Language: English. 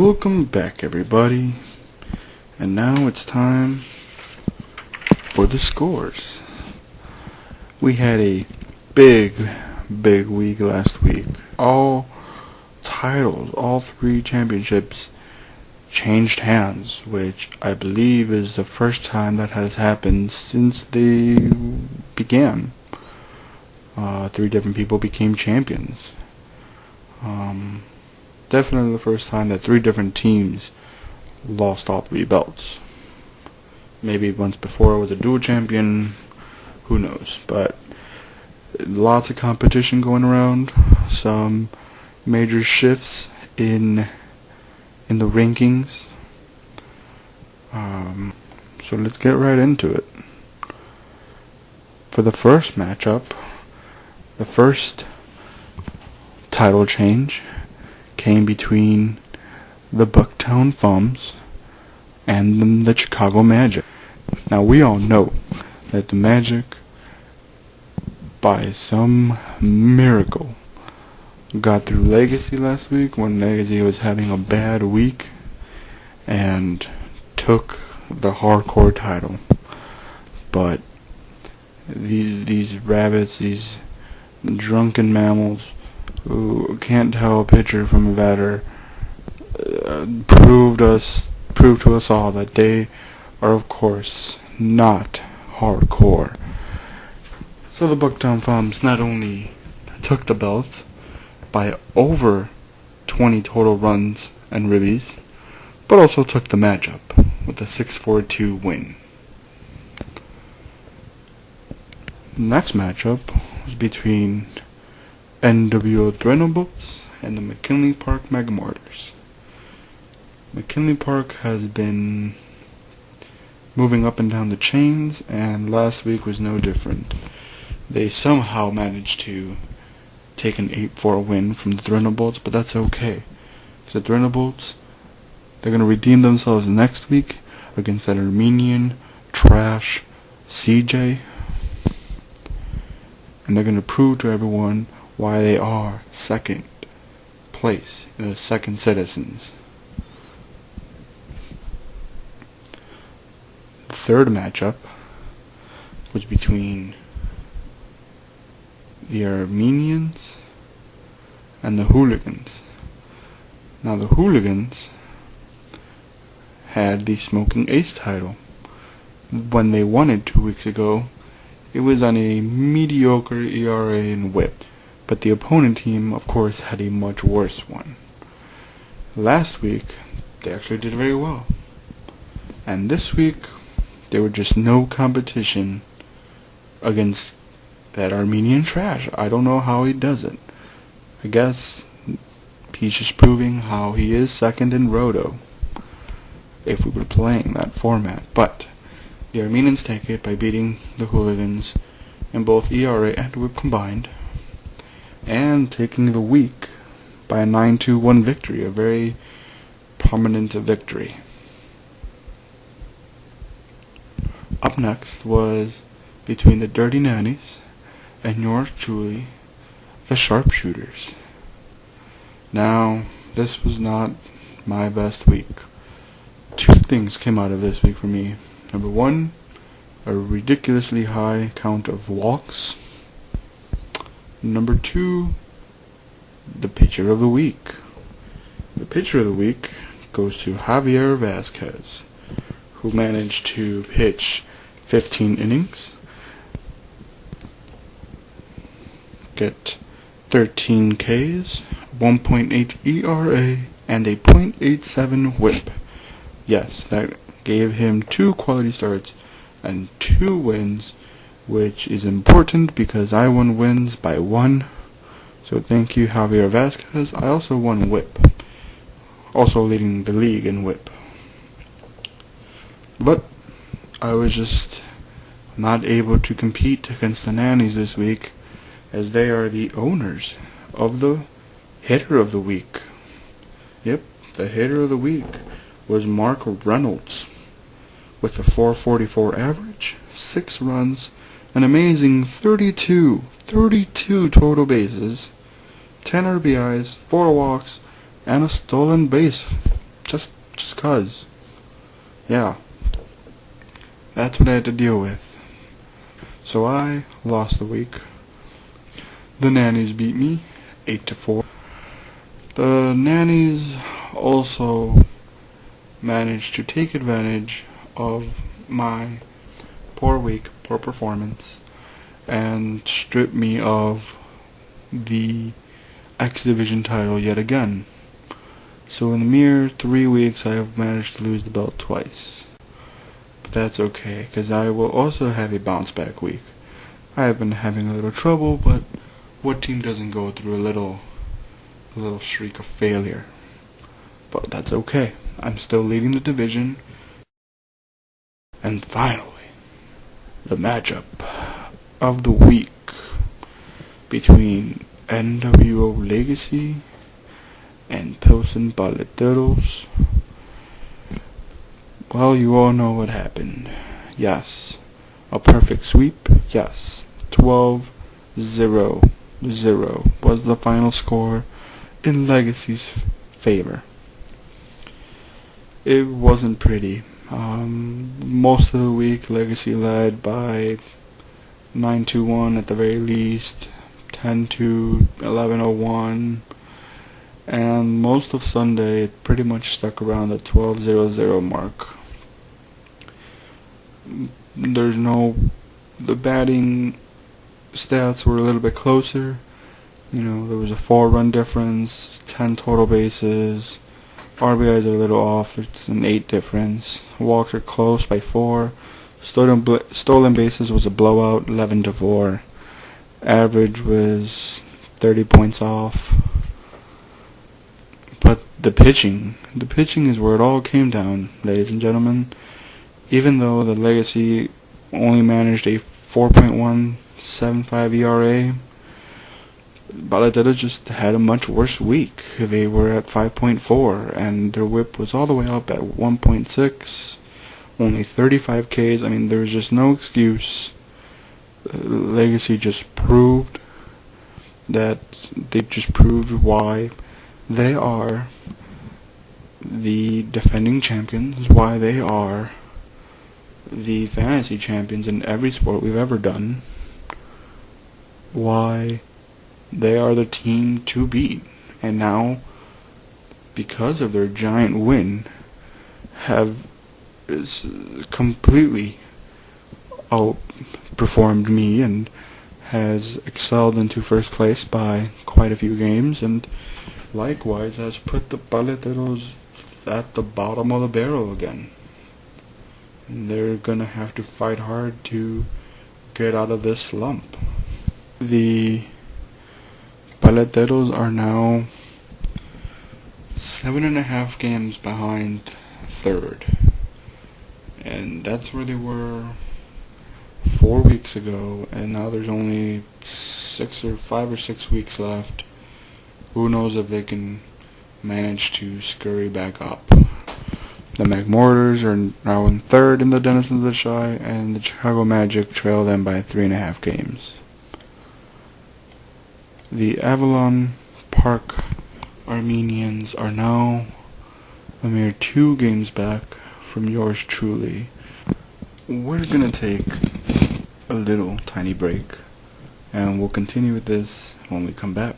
Welcome back, everybody. And now it's time for the scores. We had a big week last week. All titles, all three championships changed hands, which I believe is the first time that has happened since they began. Three different people became champions. Definitely the first time that three different teams lost all three belts. Maybe once before it was a dual champion, who knows. But lots of competition going around, some major shifts in the rankings. So let's get right into it. For the first matchup, the first title change came between the Bucktown Thumbs and the Chicago Magic. Now we all know that the Magic, by some miracle, got through Legacy last week when Legacy was having a bad week and took the hardcore title. But these rabbits, these drunken mammals who can't tell a pitcher from a batter, proved to us all that they are, of course, not hardcore. So the Bucktown Thumbs not only took the belt by over 20 total runs and ribbies, but also took the matchup with a 6-4-2 win. The next matchup was between nWo Threadnebolts and the McKinley Park Magmortars. McKinley Park has been moving up and down the chains, and last week was no different. They somehow managed to take an 8-4 win from the Threadnebolts, but that's okay. Because the Threadnebolts, they're going to redeem themselves next week against that Armenian trash CJ. And they're going to prove to everyone why they are second place in the Second Citizens. The third matchup was between the Armenians and the Hooligans. Now the Hooligans had the Smoking Ace title. When they won it 2 weeks ago, it was on a mediocre ERA and WHIP. But the opponent team, of course, had a much worse one. Last week, they actually did very well. And this week, there was just no competition against that Armenian trash. I don't know how he does it. I guess he's just proving how he is second in Roto, if we were playing that format. But the Armenians take it by beating the Hooligans in both ERA and WHIP combined, and taking the week by a 9-2-1 victory, a very prominent victory. Up next was between the Dirty Nannies and yours truly, the Sharpshooters. Now, this was not my best week. Two things came out of this week for me. Number one, a ridiculously high count of walks. Number two, the pitcher of the week. The pitcher of the week goes to Javier Vazquez, who managed to pitch 15 innings, get 13 Ks, 1.8 ERA, and a .87 WHIP. Yes, that gave him 2 quality starts and 2 wins, which is important because I won wins by 1. So thank you, Javier Vazquez. I also won WHIP, also leading the league in WHIP. But I was just not able to compete against the Nannies this week, as they are the owners of the hitter of the week. Yep, the hitter of the week was Mark Reynolds with a .444 average, 6 runs, an amazing 32 total bases, 10 RBIs, 4 walks, and a stolen base. Just 'cause. Yeah. That's what I had to deal with. So I lost the week. The Nannies beat me 8-4. The Nannies also managed to take advantage of my poor week, poor performance, and strip me of the X Division title yet again. So in the mere 3 weeks I have managed to lose the belt twice. But that's okay, because I will also have a bounce back week. I have been having a little trouble, but what team doesn't go through a little streak of failure? But that's okay. I'm still leading the division. And finally, the matchup of the week between nWo Legacy and Pilsen Paleteros. Well, you all know what happened. Yes. A perfect sweep. Yes. 12-0 was the final score in Legacy's favor. It wasn't pretty. Most of the week, Legacy led by 9-1 at the very least, 10-2, 11-1, and most of Sunday it pretty much stuck around the 12-0 mark. The batting stats were a little bit closer. There was a 4-run difference, 10 total bases. RBIs are a little off, it's an 8 difference. Walks are close by 4. Stolen bases was a blowout, 11-4. Average was 30 points off. But the pitching is where it all came down, ladies and gentlemen. Even though the Legacy only managed a 4.175 ERA, Paleteros just had a much worse week. They were at 5.4, and their whip was all the way up at 1.6, only 35 Ks. I mean, there was just no excuse. Legacy just proved why they are the defending champions, why they are the fantasy champions in every sport we've ever done, why they are the team to beat. And now, because of their giant win, have completely outperformed me and has excelled into first place by quite a few games, and likewise has put the Paleteros at the bottom of the barrel again. And they're gonna have to fight hard to get out of this slump. The Paleteros are now 7.5 games behind third, and that's where they were 4 weeks ago, and now there's only 5 or 6 weeks left. Who knows if they can manage to scurry back up. The McMortars are now in third in the Denizens of the Shy, and the Chicago Magic trail them by 3.5 games. The Avalon Park Armenians are now a mere 2 games back from yours truly. We're gonna take a little tiny break, and we'll continue with this when we come back.